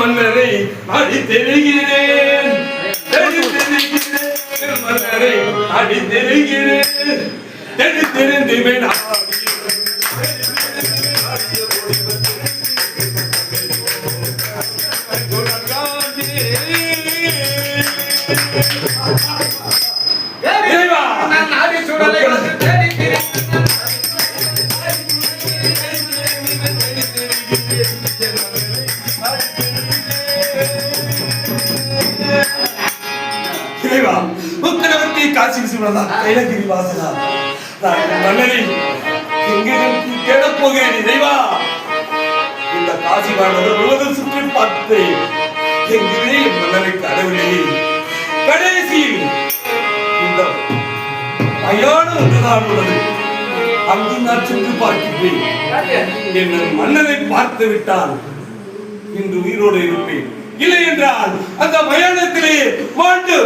மன்னரை அடித்தெழுகிறேன், மன்னரை அடித்தெழுகிறேன், தெரிந்து காட்சி விசுவதான் கைலகிரி வாசனா மன்னரை எங்கேயும் தேடப் போகிறேன். இறைவா, இந்த காட்சி வாழ்வது முழுவதும் சுற்றி பார்த்தேன். எங்குமே மன்னரை கடவுளே, கடைசியில் இந்த மயானம் ஒன்றுதான் உள்ளது. அங்கு நான் சென்று பார்க்கிறேன். என் மன்னரை பார்த்து விட்டால் இன்று உயிரோடு இருப்பேன். இல்லை என்றால் அந்த மயானத்திலே மாண்டு